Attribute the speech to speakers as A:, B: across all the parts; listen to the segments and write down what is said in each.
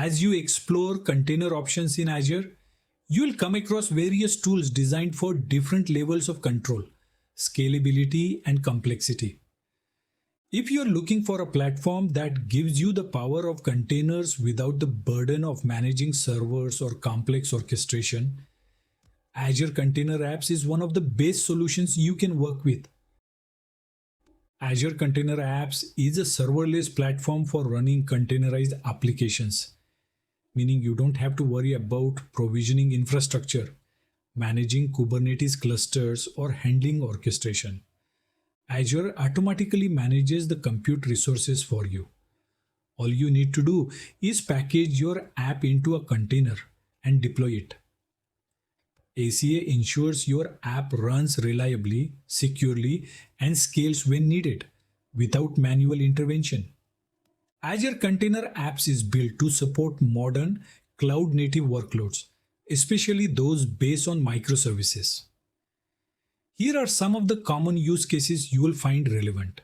A: As you explore container options in Azure, you will come across various tools designed for different levels of control, scalability, and complexity. If you're looking for a platform that gives you the power of containers without the burden of managing servers or complex orchestration, Azure Container Apps is one of the best solutions you can work with. Azure Container Apps is a serverless platform for running containerized applications, meaning you don't have to worry about provisioning infrastructure, managing Kubernetes clusters, or handling orchestration. Azure automatically manages the compute resources for you. All you need to do is package your app into a container and deploy it. ACA ensures your app runs reliably, securely, and scales when needed without manual intervention. Azure Container Apps is built to support modern cloud native workloads, especially those based on microservices. Here are some of the common use cases you will find relevant.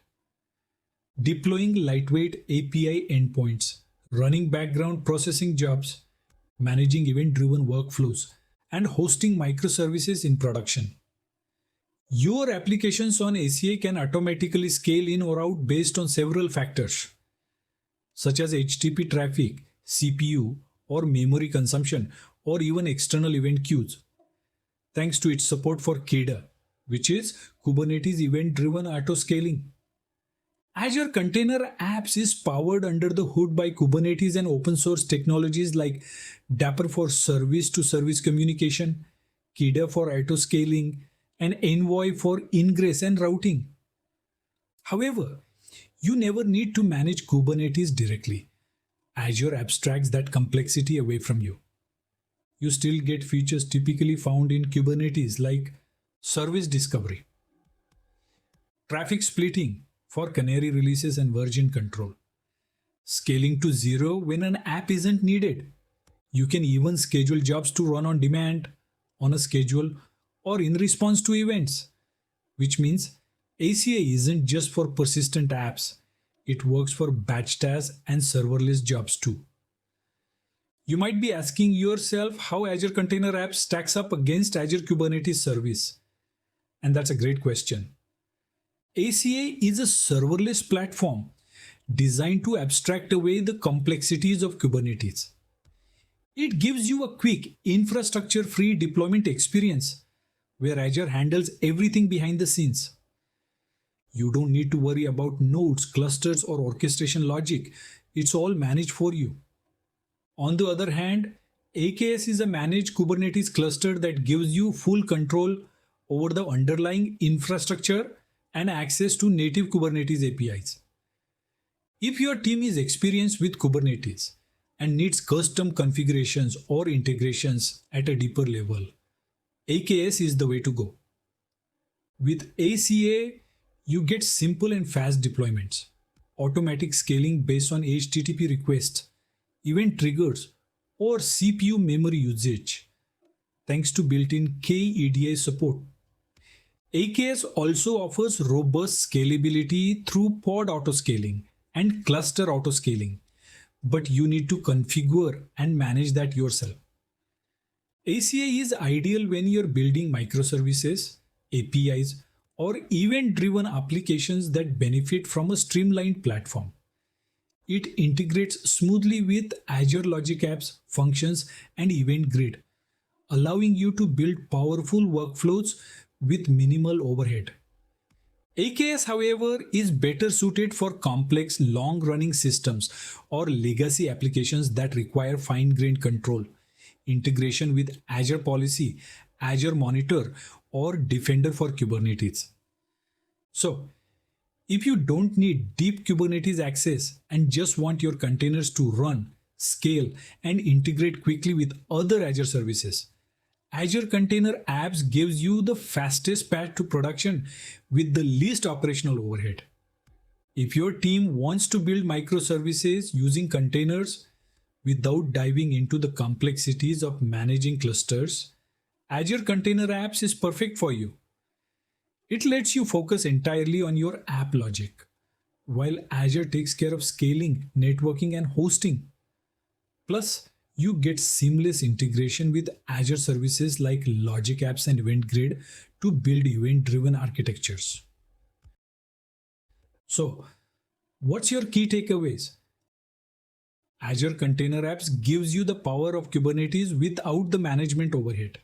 A: Deploying lightweight API endpoints, running background processing jobs, managing event-driven workflows, and hosting microservices in production. Your applications on ACA can automatically scale in or out based on several factors, such as HTTP traffic, CPU, or memory consumption, or even external event queues, thanks to its support for KEDA, which is Kubernetes Event-Driven Autoscaling. Azure Container Apps is powered under the hood by Kubernetes and open source technologies like Dapper for service-to-service communication, KEDA for autoscaling, and Envoy for ingress and routing. However, you never need to manage Kubernetes directly. Azure abstracts that complexity away from you. You still get features typically found in Kubernetes like service discovery, traffic splitting for canary releases and version control, scaling to zero when an app isn't needed. You can even schedule jobs to run on demand, on a schedule, or in response to events, which means ACA isn't just for persistent apps. It works for batch tasks and serverless jobs too. You might be asking yourself how Azure Container Apps stacks up against Azure Kubernetes Service. And that's a great question. ACA is a serverless platform designed to abstract away the complexities of Kubernetes. It gives you a quick, infrastructure-free deployment experience where Azure handles everything behind the scenes. You don't need to worry about nodes, clusters, or orchestration logic. It's all managed for you. On the other hand, AKS is a managed Kubernetes cluster that gives you full control over the underlying infrastructure and access to native Kubernetes APIs. If your team is experienced with Kubernetes and needs custom configurations or integrations at a deeper level, AKS is the way to go. With ACA, you get simple and fast deployments, automatic scaling based on HTTP requests, event triggers, or CPU memory usage, thanks to built-in KEDA support. AKS also offers robust scalability through pod autoscaling and cluster autoscaling, but you need to configure and manage that yourself. ACA is ideal when you're building microservices, APIs, or event-driven applications that benefit from a streamlined platform. It integrates smoothly with Azure Logic Apps, functions, and Event Grid, allowing you to build powerful workflows with minimal overhead. AKS, however, is better suited for complex, long-running systems or legacy applications that require fine-grained control, integration with Azure Policy, Azure Monitor, or Defender for Kubernetes. So, if you don't need deep Kubernetes access and just want your containers to run, scale, and integrate quickly with other Azure services, Azure Container Apps gives you the fastest path to production with the least operational overhead. If your team wants to build microservices using containers without diving into the complexities of managing clusters, Azure Container Apps is perfect for you. It lets you focus entirely on your app logic, while Azure takes care of scaling, networking, and hosting. Plus, you get seamless integration with Azure services like Logic Apps and Event Grid to build event driven architectures. So, what's your key takeaways? Azure Container Apps gives you the power of Kubernetes without the management overhead.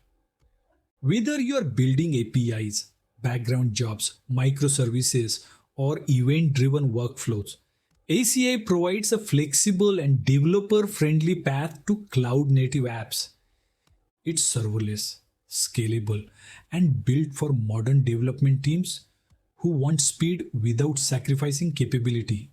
A: Whether you are building APIs, background jobs, microservices, or event driven workflows, ACI provides a flexible and developer friendly path to cloud native apps. It's serverless, scalable, and built for modern development teams who want speed without sacrificing capability.